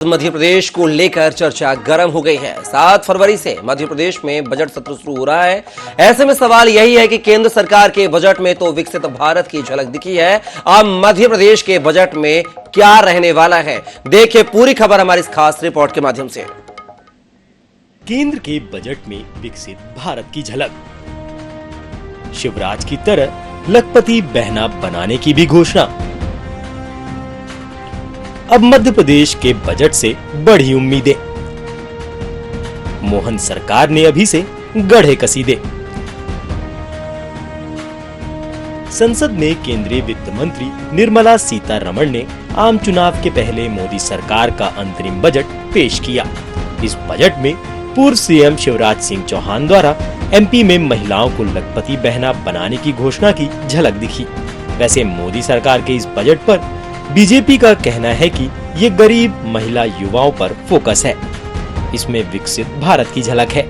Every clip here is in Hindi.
मध्य प्रदेश को लेकर चर्चा गर्म हो गई है। 7 फरवरी से मध्य प्रदेश में बजट सत्र शुरू हो रहा है। ऐसे में सवाल यही है कि केंद्र सरकार के बजट में तो विकसित भारत की झलक दिखी है, अब मध्य प्रदेश के बजट में क्या रहने वाला है, देखिए पूरी खबर हमारी इस खास रिपोर्ट के माध्यम से। केंद्र के बजट में विकसित भारत की झलक, शिवराज की तरह लखपति बहना बनाने की भी घोषणा। अब मध्य प्रदेश के बजट से बढ़ी उम्मीदें, मोहन सरकार ने अभी से गढ़े कसीदे। संसद में केंद्रीय वित्त मंत्री निर्मला सीतारमण ने आम चुनाव के पहले मोदी सरकार का अंतरिम बजट पेश किया। इस बजट में पूर्व सीएम शिवराज सिंह चौहान द्वारा एमपी में महिलाओं को लखपति बहना बनाने की घोषणा की झलक दिखी। वैसे मोदी सरकार के इस बजट पर बीजेपी का कहना है कि ये गरीब महिला युवाओं पर फोकस है, इसमें विकसित भारत की झलक है।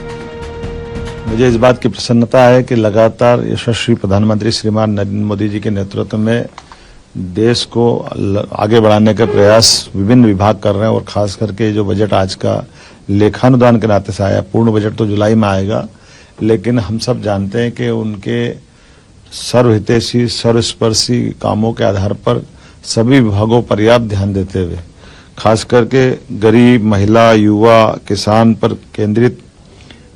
मुझे इस बात की प्रसन्नता है कि लगातार यशस्वी प्रधानमंत्री श्रीमान नरेंद्र मोदी जी के नेतृत्व में देश को आगे बढ़ाने का प्रयास विभिन्न विभाग कर रहे हैं और खास करके जो बजट आज का लेखानुदान के नाते से आया, पूर्ण बजट तो जुलाई में आएगा, लेकिन हम सब जानते हैं कि उनके सर्वहितैषी सर्वस्पर्शी कामों के आधार पर सभी विभागों पर पर्याप्त ध्यान देते हुए खास करके गरीब महिला युवा किसान पर केंद्रित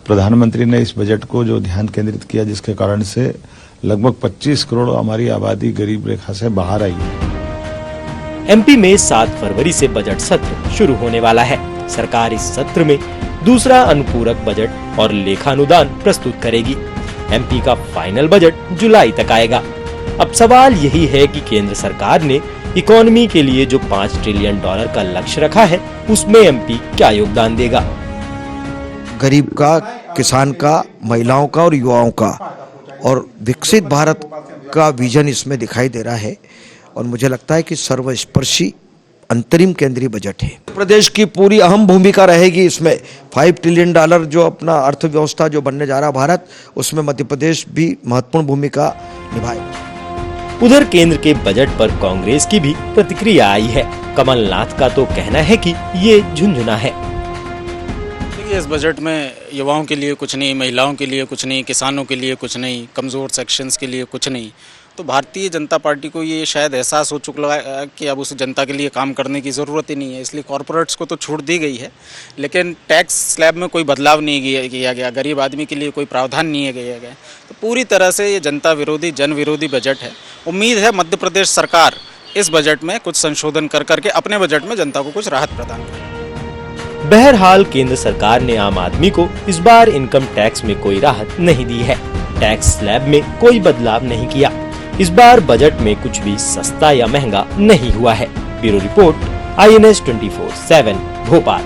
प्रधानमंत्री ने इस बजट को जो ध्यान केंद्रित किया, जिसके कारण से लगभग 25 करोड़ हमारी आबादी गरीब रेखा से बाहर आई है। एमपी में 7 फरवरी से बजट सत्र शुरू होने वाला है। सरकार इस सत्र में दूसरा अनुपूरक बजट और लेखानुदान प्रस्तुत करेगी। एमपी का फाइनल बजट जुलाई तक आएगा। अब सवाल यही है कि केंद्र सरकार ने इकोनॉमी के लिए जो $5 ट्रिलियन का लक्ष्य रखा है, उसमें एमपी क्या योगदान देगा। गरीब का, किसान का, महिलाओं का और युवाओं का और विकसित भारत का विजन इसमें दिखाई दे रहा है और मुझे लगता है कि सर्वस्पर्शी अंतरिम केंद्रीय बजट है। प्रदेश की पूरी अहम भूमिका रहेगी इसमें। $5 ट्रिलियन जो अपना अर्थव्यवस्था जो बनने जा रहा भारत, उसमें मध्य प्रदेश भी महत्वपूर्ण भूमिका निभाएगा। उधर केंद्र के बजट पर कांग्रेस की भी प्रतिक्रिया आई है। कमलनाथ का तो कहना है कि ये झुनझुना है। इस बजट में युवाओं के लिए कुछ नहीं, महिलाओं के लिए कुछ नहीं, किसानों के लिए कुछ नहीं, कमज़ोर सेक्शंस के लिए कुछ नहीं। तो भारतीय जनता पार्टी को ये शायद एहसास हो चुका है कि अब उस जनता के लिए काम करने की ज़रूरत ही नहीं है, इसलिए कॉरपोरेट्स को तो छूट दी गई है, लेकिन टैक्स स्लैब में कोई बदलाव नहीं किया गया, गरीब आदमी के लिए कोई प्रावधान नहीं किया गया। तो पूरी तरह से ये जनता विरोधी, जन विरोधी बजट है। उम्मीद है मध्य प्रदेश सरकार इस बजट में कुछ संशोधन कर करके अपने बजट में जनता को कुछ राहत प्रदान करे। बहरहाल केंद्र सरकार ने आम आदमी को इस बार इनकम टैक्स में कोई राहत नहीं दी है, टैक्स स्लैब में कोई बदलाव नहीं किया। इस बार बजट में कुछ भी सस्ता या महंगा नहीं हुआ है। Bureau report, INS 24/7 Bhopal.